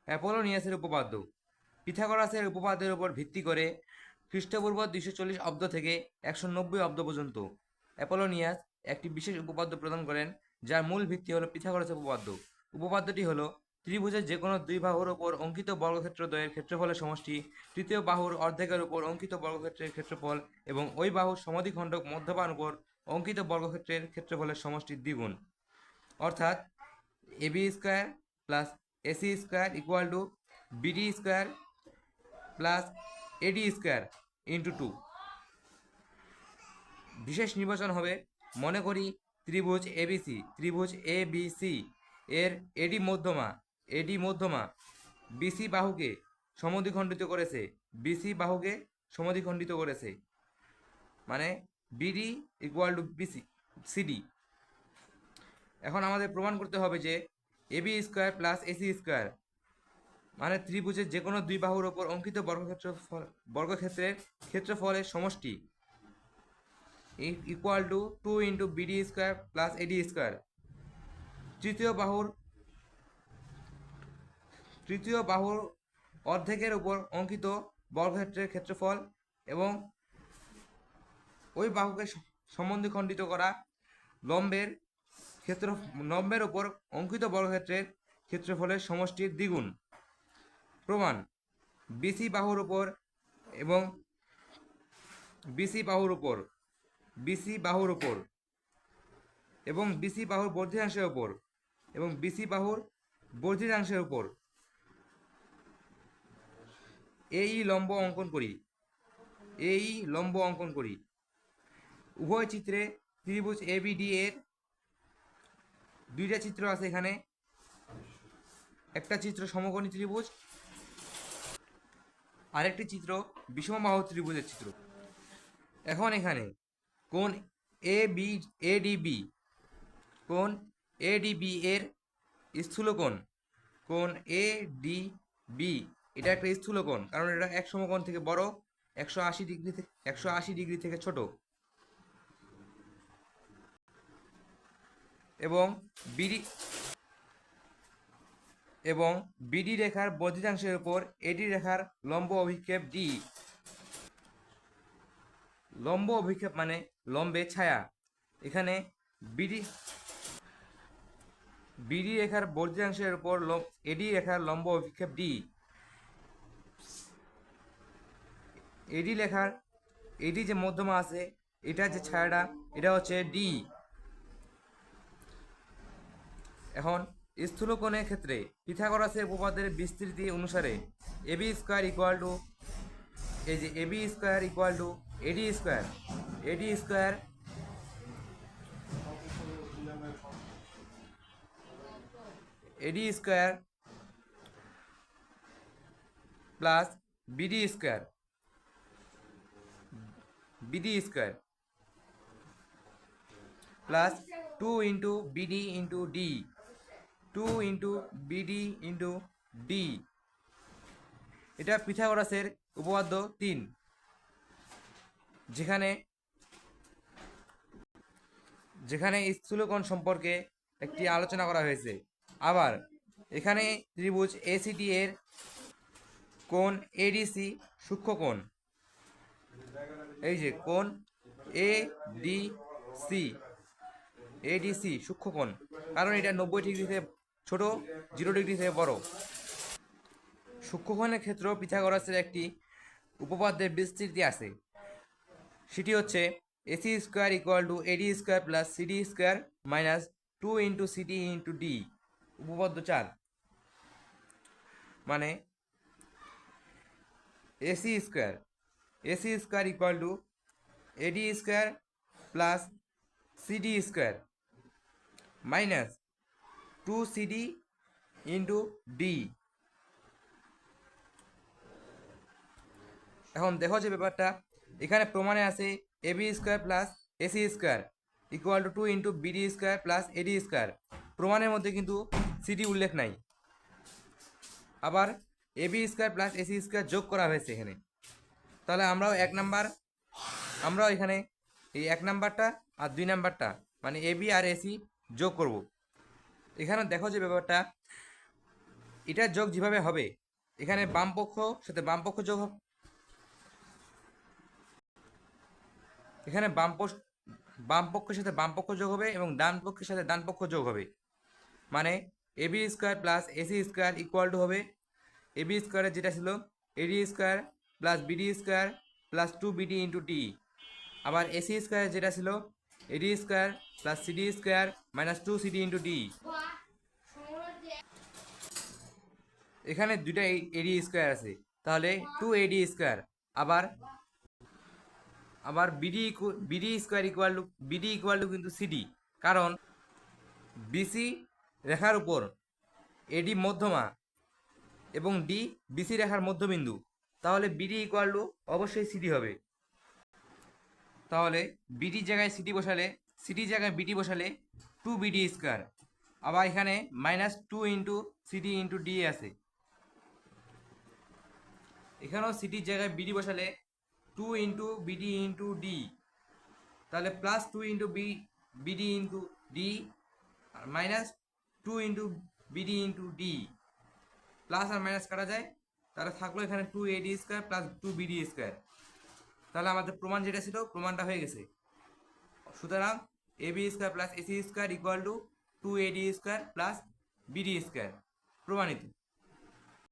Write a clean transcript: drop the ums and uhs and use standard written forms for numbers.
অ্যাপোলোনিয়াসের উপপাদ্য। পিথাগোরাসের উপপাদ্যের উপর ভিত্তি করে খ্রিস্টপূর্ব 240 অব্দ থেকে 190 অব্দ পর্যন্ত অ্যাপোলোনিয়াস একটি বিশেষ উপপাদ্য প্রদান করেন, যার মূল ভিত্তি হলো পিথাগোরাসের উপপাদ্য। উপপাদ্যটি হলো ত্রিভুজের যে কোনো দুই বাহুর ওপর অঙ্কিত বর্গক্ষেত্র দ্বয়ের ক্ষেত্রফলের সমষ্টি তৃতীয় বাহুর অর্ধেকের উপর অঙ্কিত বর্গক্ষেত্রের ক্ষেত্রফল এবং ওই বাহুর সমাধিখণ্ডক মধ্যবাহুর উপর অঙ্কিত বর্গক্ষেত্রের ক্ষেত্রফলের সমষ্টির দ্বিগুণ। অর্থাৎ AB square plus AC square equal to BD square plus AD square into 2। বিশেষ নির্বাচন হবে, মনে করি ত্রিভুজ এবিসি এর এডি মধ্যমা বিসি বাহুকে সমদ্বিখণ্ডিত করেছে, মানে BD equal to BC CD. এখন আমাদের প্রমাণ করতে হবে যে AB square plus AC square মানে ত্রিভুজের যে কোনো দুই বাহুর ওপর অঙ্কিত বর্গক্ষেত্রের ক্ষেত্রফলের সমষ্টি equal to 2 into BD square plus AD square. তৃতীয় বাহুর অর্ধেকের উপর অঙ্কিত বর্গক্ষেত্রের ক্ষেত্রফল এবং ওই বাহুকে সমদ্বিখণ্ডিত করা লম্বের উপর অঙ্কিত বর্গক্ষেত্রের ক্ষেত্রফলের সমষ্টির দ্বিগুণ। প্রমাণ: বিসি বাহুর উপর এবং বিসি বাহুর বর্ধিতাংশের উপর এই লম্ব অঙ্কন করি। উভয় চিত্রে ত্রিভুজ এবিডি এর দুইটা চিত্র আছে। এখানে একটা চিত্র সমকোণী ত্রিভুজ, আরেকটি চিত্র বিষমবাহু ত্রিভুজের চিত্র। এখন এখানে কোণ এডিবি এর স্থূলকোণ এডিবি এটা একটা স্থূলকোণ, কারণ এটা এক সমকোণ থেকে বড়, 180 ডিগ্রি থেকে ছোট। এবং বিডি রেখার বর্ধিতাংশের উপর এডি রেখার লম্ব অভিক্ষেপ ডি। লম্ব অভিক্ষেপ মানে লম্বে ছায়া। এখানে বিডি রেখার বর্ধিতাংশের উপর এডি রেখার লম্ব অভিক্ষেপ ডি। এডি যে মধ্যমা আছে, এটা যে ছায়াটা, এটা হচ্ছে ডি। এখন স্থূলকোণের ক্ষেত্রে পিথাগোরাসের উপপাদ্যের বিস্তৃতি অনুসারে AB square equal to AD square plus BD square plus 2 into BD into D. এটা পিথাগোরাসের উপপাদ্য 3, যেখানে স্থূলকোণ সম্পর্কে একটি আলোচনা করা হয়েছে। আবার এখানে ত্রিভুজ এসিডি এর কোণ এডিসি সূক্ষ্মকোণ, এই যে কোণ এডিসি সূক্ষ্মকোণ, কারণ এটা 90 ডিগ্রি থেকে ছোট, 0 ডিগ্রি থেকে বড়। সূক্ষ্মকোণের ক্ষেত্রে পিথাগোরাসের একটি উপপাদ্যের বিস্তৃতি আছে, সেটি হচ্ছে AC square equal to AD square plus CD square minus 2 into CD into D. উপপাদ্য 4 মানে AC square equal to AD square plus CD square minus 2 CD into D. এখন দেখো যে ব্যাপারটা এখানে প্রমাণে আছে AB square plus AC square equal to 2 into BD square plus AD square. প্রমাণের মধ্যে কিন্তু সিডি উল্লেখ নাই। আবার AB square plus AC square যোগ করা হয়েছে এখানে। তাহলে আমরাও এখানে এই 1 নাম্বারটা আর 2 নাম্বারটা মানে এবি আর এসি যোগ করব। এখানে দেখো যে ব্যাপারটা এটা যোগ যেভাবে হবে, এখানে বাম পক্ষ সাথে বাম পক্ষ যোগ হবে, এখানে বাম পক্ষের সাথে বাম পক্ষ যোগ হবে এবং ডান পক্ষের সাথে ডান পক্ষ যোগ হবে। মানে AB square plus AC square equal to হবে এবি স্কোয়ারের যেটা ছিল AD square plus BD square plus 2BD into T. আবার এসি স্কোয়ার যেটা ছিল AD square plus CD square minus 2CD into D. এখানে দুইটা এডি স্কোয়ার আছে, তাহলে 2AD স্কোয়ার। আবার আবার বিডি স্কোয়ার ইকুয়াল টু কিন্তু সিডি, কারণ বিসি রেখার উপর এডি মধ্যমা এবং ডি বিসি রেখার মধ্যবিন্দু, তাহলে বিডি ইকুয়াল টু অবশ্যই সিডি হবে। তাহলে বিডি জায়গায় সিডি জায়গায় বিডি বসালে 2BD স্কোয়ার। আবার এখানে minus 2 into CD into D আছে, এখানেও সিডির জায়গায় বিডি বসালে 2 ইন্টু বিডি ইন্টু ডি, তাহলে plus 2 into BD into D আর minus 2 into BD into D. Plus আর মাইনাস কাটা যায়, তাহলে থাকলো এখানে 2AD square plus 2BD square. তাহলে আমাদের প্রমাণ যেটা ছিল প্রমাণটা হয়ে গেছে। সুতরাং AB square plus AC square equal to 2AD square plus BD square প্রমাণিত।